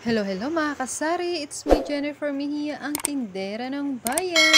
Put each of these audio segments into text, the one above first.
Hello, hello mga kasari! It's me, Jennifer Mejia, ang tindera ng bayan.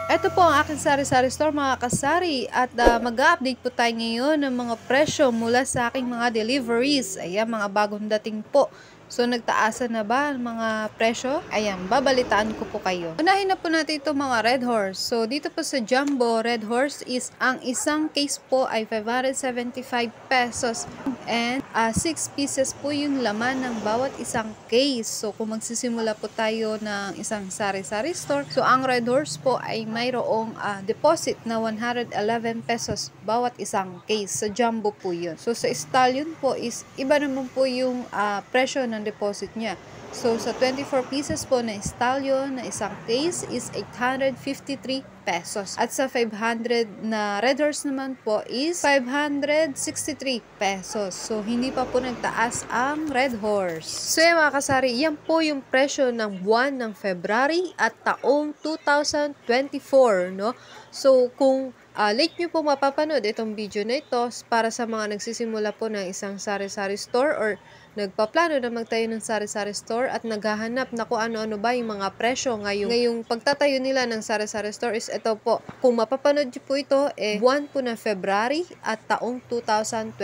Ito po ang aking sari-sari store mga kasari at mag-update po tayo ngayon ng mga presyo mula sa aking mga deliveries. Ayan, mga bagong dating po. So, nagtaasan na ba ang mga presyo? Ayan, babalitaan ko po kayo. Unahin na po natin itong mga Red Horse. So, dito po sa Jumbo Red Horse is ang isang case po ay 575 pesos. And 6 pieces po yung laman ng bawat isang case. So, kung magsisimula po tayo ng isang sari-sari store, so ang Red Horse po ay mayroong deposit na 111 pesos bawat isang case. Sa Jumbo po yun. So, sa Stallion po is iba naman po yung presyo ng deposit niya. So, sa 24 pieces po na Stallion na isang case is 853 pesos. At sa 500 na Red Horse naman po is 563 pesos. So, hindi pa po nagtaas ang Red Horse. So, yan mga kasari, yan po yung presyo ng buwan ng February at taong 2024, no? So, kung late nyo po mapapanood itong video na ito para sa mga nagsisimula po ng isang sari-sari store or nagpaplano na magtayo ng sari-sari store at naghahanap na kung ano-ano ba yung mga presyo ngayong pagtatayo nila ng sari-sari store is ito po. Kung mapapanood nyo po ito, buwan po na February at taong 2024.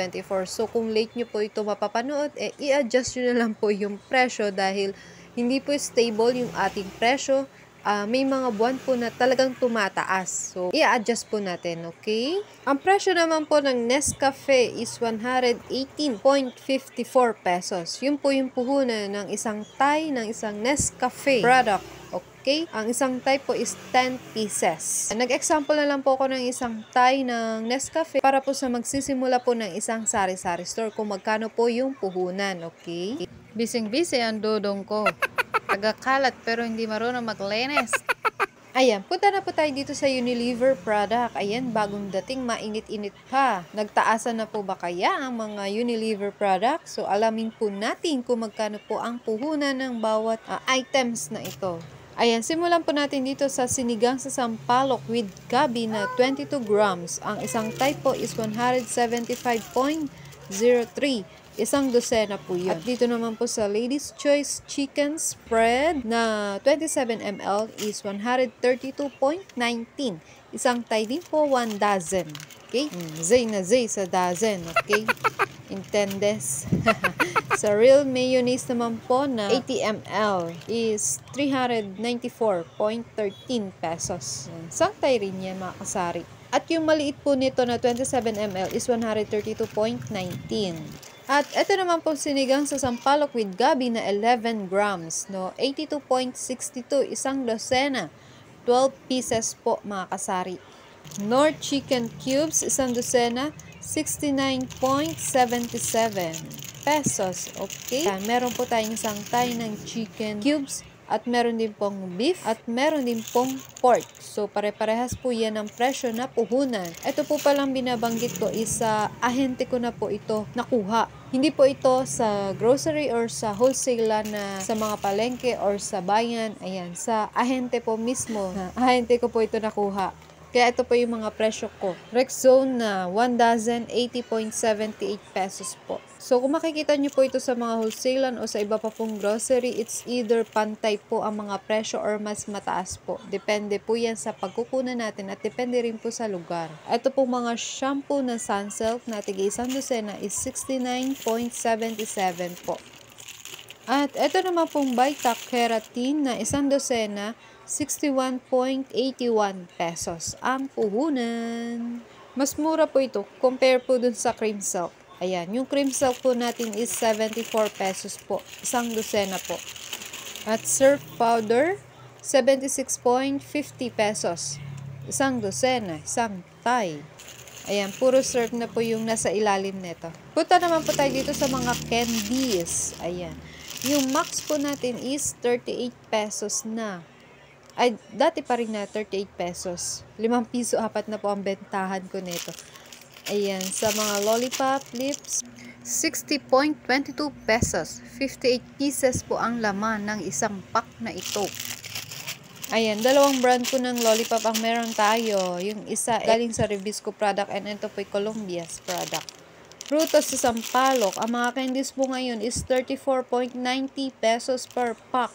So, kung late nyo po ito mapapanood, i-adjust nyo na lang po yung presyo dahil hindi po stable yung ating presyo. May mga buwan po na talagang tumataas. So, i-adjust po natin, okay? Ang presyo naman po ng Nescafe is 118.54 pesos. Yun po yung puhunan ng isang tie ng isang Nescafe product. Okay? Ang isang tie po is 10 pieces. Nag-example na lang po ako ng isang tie ng Nescafe para po sa magsisimula po ng isang sari-sari store kung magkano po yung puhunan, okay? Bising-busy ang dodong ko. Tagakalat pero hindi marunong maglinis. Ayan, punta na po tayo dito sa Unilever product. Ayan, bagong dating, mainit-init pa. Nagtaasan na po ba kaya ang mga Unilever product? So, alamin po natin kung magkano po ang puhunan ng bawat items na ito. Ayan, simulan po natin dito sa sinigang sa sampalok with gabi na 22 grams. Ang isang type po is 175.03. Isang dosena po yun. At dito naman po sa Ladies Choice Chicken Spread na 27 ml is 132.19. Isang tie din po, 1 dozen. Okay? Zay na zay sa dozen. Okay? Intendes. Sa Real Mayonnaise naman po na 80 ml is 394.13 pesos. Isang tie rin yan mga kasari. At yung maliit po nito na 27 ml is 132.19. At ito naman po sinigang sa sampalok with gabi na 11 grams, no? 82.62, isang dosena. 12 pieces po mga kasari. Nor chicken cubes, isang dosena, 69.77 pesos. Okay? Meron po tayong isang tie ng chicken cubes. At meron din pong beef at meron din pong pork. So, pare-parehas po yan ang presyo na puhunan. Ito po palang binabanggit ko is ahente ko na po ito nakuha. Hindi po ito sa grocery or sa wholesale na sa mga palengke or sa bayan. Ayan, sa ahente po mismo. Ahente ko po ito nakuha. Kaya ito po yung mga presyo ko. Rexone na 1 dozen, 80.78 pesos po. So, kung makikita nyo po ito sa mga wholesalan o sa iba pa pong grocery, it's either pantay po ang mga presyo or mas mataas po. Depende po yan sa pagkukunan natin at depende rin po sa lugar. Ito po mga shampoo na Sunsilk na tigay isang dosena is 69.77 po. At ito naman pong Vita Keratin na isang dosena, 61.81 pesos ang puhunan. Mas mura po ito compare po dun sa cream silk. Ayan, yung cream silk po natin is 74 pesos po. Isang dosena po. At surf powder, 76.50 pesos. Isang dosena, isang tie. Ayan, puro surf na po yung nasa ilalim nito. Punta naman po tayo dito sa mga candies. Ayan. Yung max po natin is 38 pesos na. Ay, dati pa rin na 38 pesos. 5 piso, apat na po ang bentahan ko nito. Ayan, sa mga lollipop lips, 60.22 pesos. 58 pieces po ang laman ng isang pack na ito. Ayan, dalawang brand po ng lollipop ang meron tayo. Yung isa galing sa Revisco product and ito po ay Colombia's product. Prutas sa Sampaloc, ang mga candies po ngayon is 34.90 pesos per pack.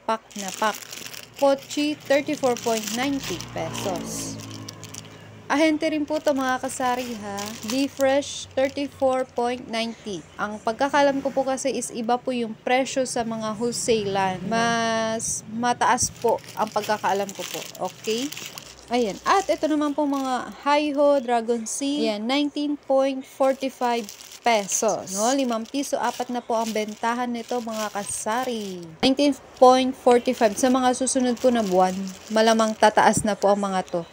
Pack na pack. Pochi, 34.90 pesos. Ahente rin po ito mga kasari ha. Be-Fresh, 34.90. Ang pagkakalam ko po kasi is iba po yung presyo sa mga wholesalan. Mas mataas po ang pagkakaalam ko po. Okay? Ayan. At ito naman po mga Hi-Ho Dragon Sea. Ayan, 19.45 pesos. No? 5 piso, 4 na po ang bentahan nito mga kasari. 19.45. Sa mga susunod po na buwan, malamang tataas na po ang mga to.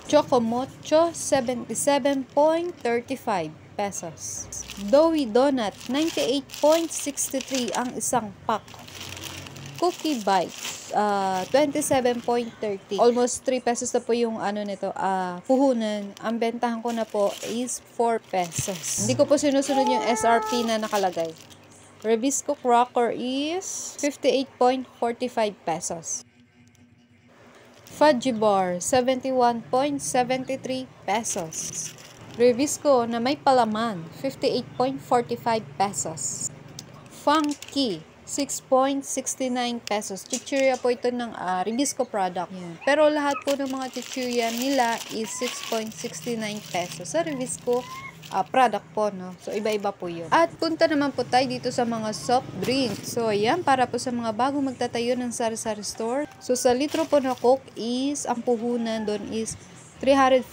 Chocomocho, 77.35 pesos. Doughy Donut, 98.63 ang isang pack. Cookie Bites, 27.30. Almost 3 pesos na po yung nito, puhunan. Ang bentahan ko na po is 4 pesos. Hindi ko po sinusunod yung SRP na nakalagay. Revisco Cracker is 58.45 pesos. Fudgy Bar, 71.73 pesos. Revisco na may palaman, 58.45 pesos. Funky, 6.69 pesos. Chichirya po ito ng Revisco product. Yeah. Pero lahat po ng mga chichirya nila is 6.69 pesos. Sa Revisco product po, no? So, iba-iba po yun. At punta naman po tayo dito sa mga soft drinks. So, ayan, para po sa mga bagong magtatayo ng sari-sari store. So, sa litro po na Coke is, ang puhunan doon is 340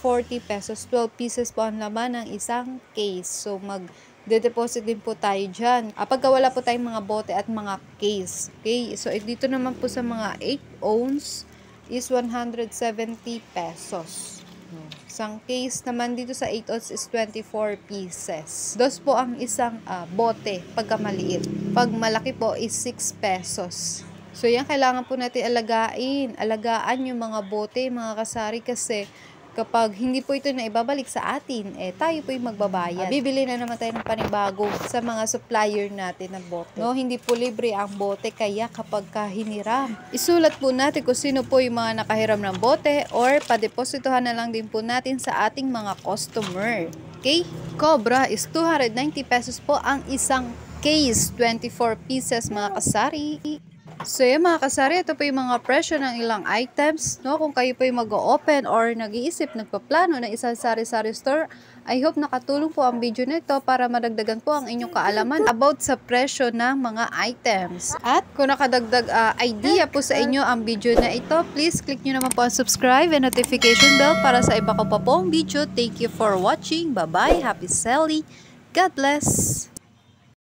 pesos. 12 pieces po ang laman ng isang case. So, mag-deposit din po tayo dyan. Pagka wala po tayong mga bote at mga case. Okay? So, dito naman po sa mga 8 ounce is 170 pesos. Isang case naman dito sa 8 ounce is 24 pieces. Dos po ang isang bote pagka maliit. Pag malaki po is 6 pesos. So yan, kailangan po natin alagaan yung mga bote, mga kasari, kasi kapag hindi po ito na ibabalik sa atin, tayo po yung magbabayad. Bibili na naman tayo ng panibago sa mga supplier natin ng bote. No, hindi po libre ang bote, kaya kapag hiniram, isulat po natin kung sino po yung mga nakahiram ng bote or padepositohan na lang din po natin sa ating mga customer. Okay? Cobra is 290 pesos po ang isang case, 24 pieces mga kasari. So yan mga kasari, ito po yung mga presyo ng ilang items, no? Kung kayo po yung mag-o-open or nag-iisip, nagpaplano ng isang sari-sari store, I hope nakatulong po ang video nito para madagdagan po ang inyong kaalaman about sa presyo ng mga items. At kung nakadagdag idea po sa inyo ang video na ito, please click nyo naman po ang subscribe and notification bell para sa iba ko pa pong video. Thank you for watching. Bye-bye. Happy selling. God bless.